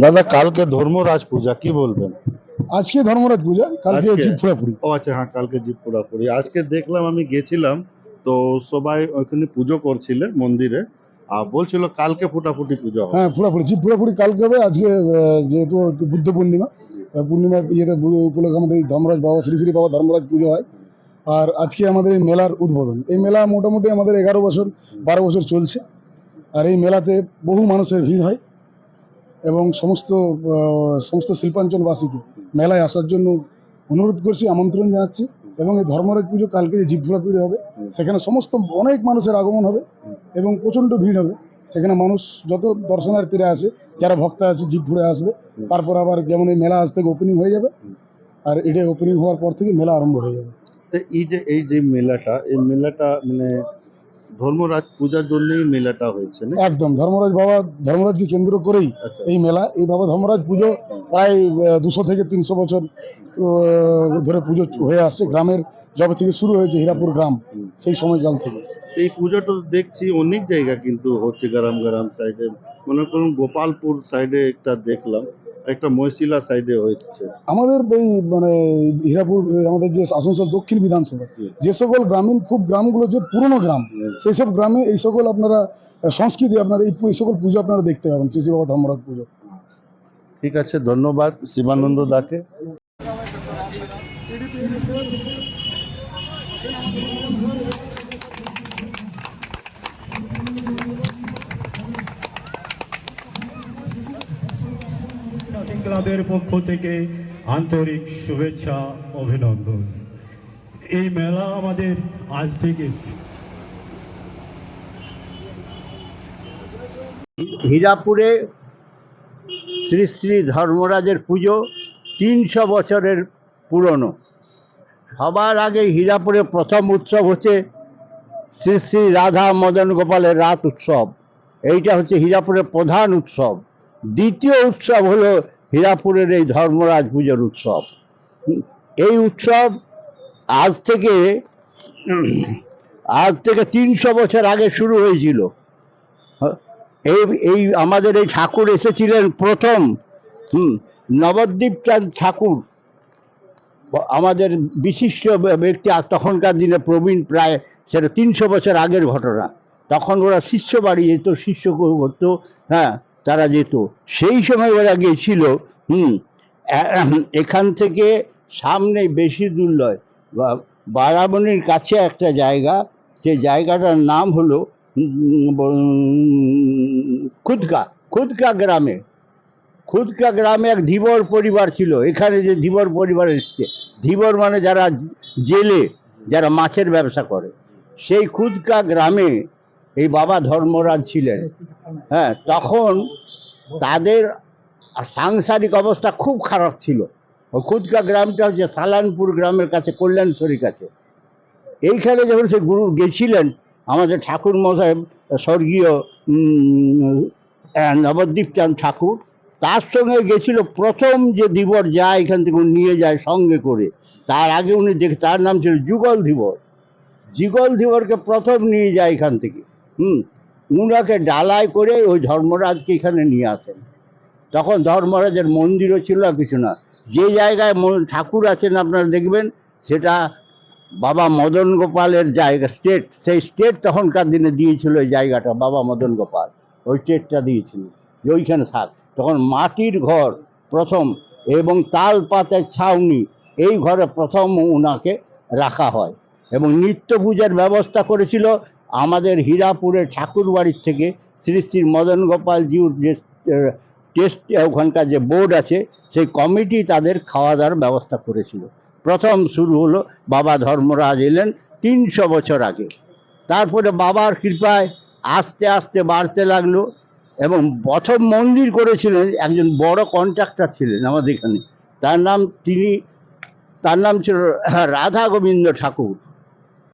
দাদা কালকে ধর্মরাজ পূজা কি বলবেন? আজকে ধর্মরাজ পূজা, কালকে আজকে? জীব পুরাপুরি। ও আচ্ছা, হ্যাঁ কালকে জীব পোড়াপুরি। আজকে দেখলাম, আমি গেছিলাম তো সবাই ওখানে পুজো করছিল মন্দিরে, আর বলছিল কালকে ফুটাফুটি পুজো হবে। হ্যাঁ, পুরাপুরি জীব পুরাপুরি কালকে হবে। আজকে যেহেতু বুদ্ধ পূর্ণিমা, পূর্ণিমার ইয়েতে উপলক্ষে আমাদের এই ধর্মরাজ বাবা শ্রী শ্রী বাবা ধর্মরাজ পুজো হয়। আর আজকে আমাদের এই মেলার উদ্বোধন। এই মেলা মোটামুটি আমাদের 11 বছর 12 বছর চলছে। আর এই মেলাতে বহু মানুষের ভিড় হয় এবং সমস্ত শিল্পাঞ্চলবাসীকে মেলায় আসার জন্য অনুরোধ করছি, আমন্ত্রণ জানাচ্ছি। এবং এই ধর্মরাজ পুজো কালকে যে জীব পুরাপুরি হবে, সেখানে সমস্ত অনেক মানুষের আগমন হবে এবং প্রচণ্ড ভিড় হবে। সেখানে মানুষ যত দর্শনার্থীরা আছে, যারা ভক্তা আছে, জীব ঘুরে আসবে। তারপর আবার যেমন এই মেলা আজ থেকে ওপেনিং হয়ে যাবে, আর এটা ওপেনিং হওয়ার পর থেকে মেলা আরম্ভ হয়ে যাবে। তো এই যে মেলাটা, এই মেলাটা মানে ধর্মরাজ পূজার জন্যই মেলাটা হয়েছে না? একদম ধর্মরাজকে কেন্দ্র করেই আচ্ছা। এই মেলা। এই বাবা ধর্মরাজ পুজো প্রায় 200 থেকে 300 বছর ধরে পুজো হয়ে আসছে। গ্রামের যবে থেকে শুরু হয়েছে, হীরাপুর গ্রাম, সেই সময়কাল থেকে। এই পুজোটা দেখছি অনেক জায়গা কিন্তু হচ্ছে, গ্রাম গ্রাম সাইডে, মনে করুন গোপালপুর সাইডে একটা দেখলাম, একটা মহিশিলা সাইডে হচ্ছে। আমাদের এই মানে হীরাপুর, আমাদের যে আসানসোল দক্ষিণ বিধানসভা, যে সকল গ্রামীণ খুব গ্রামগুলো যে পুরনো গ্রাম, সেই সব গ্রামে এই সকল আপনারা সংস্কৃতি, আপনারা এই সকল পুজো আপনারা দেখতে পাবেন, শ্রী শ্রী বাবা ধর্মরাজ পুজো। ঠিক আছে, ধন্যবাদ শিবানন্দ দাকে। ক্লাবের পক্ষ থেকে আন্তরিক শুভেচ্ছা, অভিনন্দন। এই মেলা আমাদের আজ থেকে হীরাপুরে শ্রী শ্রী ধর্মরাজের পুজো 300 বছরের পুরনো। সবার আগে হীরাপুরে প্রথম উৎসব হচ্ছে শ্রী শ্রী রাধা মদন গোপালের রাত উৎসব। এইটা হচ্ছে হীরাপুরের প্রধান উৎসব। দ্বিতীয় উৎসব হলো হীরাপুরের এই ধর্মরাজ পুজোর উৎসব। এই উৎসব আজ থেকে 300 বছর আগে শুরু হয়েছিল। এই এই আমাদের এই ঠাকুর এসেছিলেন প্রথম নবদ্বীপ চাঁদ ঠাকুর, আমাদের বিশিষ্ট ব্যক্তি। তখনকার দিনে প্রবীণ, প্রায় সেটা 300 বছর আগের ঘটনা। তখন ওরা শিষ্য বাড়ি যেত, শিষ্য করতো, হ্যাঁ তারা যেত। সেই সময় ওরা গিয়েছিল এখান থেকে সামনে বেশি দূর নয়, বারাবণীর কাছে একটা জায়গা, সেই জায়গাটার নাম হলো খুদকা গ্রামে। খুদকা গ্রামে এক ধীবর পরিবার ছিল। এখানে যে ধীবর পরিবার এসছে, ধীবর মানে যারা জেলে, যারা মাছের ব্যবসা করে, সেই খুদকা গ্রামে এই বাবা ধর্মরাজ ছিলেন। হ্যাঁ, তখন তাদের সাংসারিক অবস্থা খুব খারাপ ছিল। ওই খুদকা গ্রামটা হচ্ছে সালানপুর গ্রামের কাছে, কল্যাণশ্বরীর কাছে। এইখানে যখন সে গুরু গেছিলেন, আমাদের ঠাকুর মশাই স্বর্গীয় নবদ্বীপ চাঁদ ঠাকুর, তার সঙ্গে গেছিল প্রথম যে ধীবর যায় এখান থেকে নিয়ে যায় সঙ্গে করে। তার আগে উনি তার নাম ছিল যুগল ধীবর। যুগল ধীবরকে প্রথম নিয়ে যায় এখান থেকে। উনাকে ডালায় করে ওই ধর্মরাজকে এখানে নিয়ে আসেন। তখন ধর্মরাজের মন্দিরও ছিল আর কিছু না। যে জায়গায় ঠাকুর আছেন আপনারা দেখবেন, সেটা বাবা মদন গোপালের জায়গা, স্টেট। সেই স্টেট তখনকার দিনে দিয়েছিল এই জায়গাটা, বাবা মদন গোপাল ওই স্টেটটা দিয়েছিল যে ওইখানে থাক। তখন মাটির ঘর প্রথম এবং তাল পাতের ছাউনি, এই ঘরে প্রথম ওনাকে রাখা হয়। এবং নিত্য পূজার ব্যবস্থা করেছিল আমাদের হীরাপুরের ঠাকুর বাড়ির থেকে শ্রী শ্রী মদন গোপাল জিউর যে টেস্ট, ওখানকার যে বোর্ড আছে, সেই কমিটি তাদের খাওয়া দাওয়ার ব্যবস্থা করেছিল। প্রথম শুরু হলো, বাবা ধর্মরাজ এলেন 300 বছর আগে। তারপরে বাবার কৃপায় আস্তে আস্তে বাড়তে লাগলো। এবং প্রথম মন্দির করেছিলেন একজন বড় কন্ট্রাক্টর ছিলেন আমাদের এখানে, তার নাম ছিল রাধা গোবিন্দ ঠাকুর।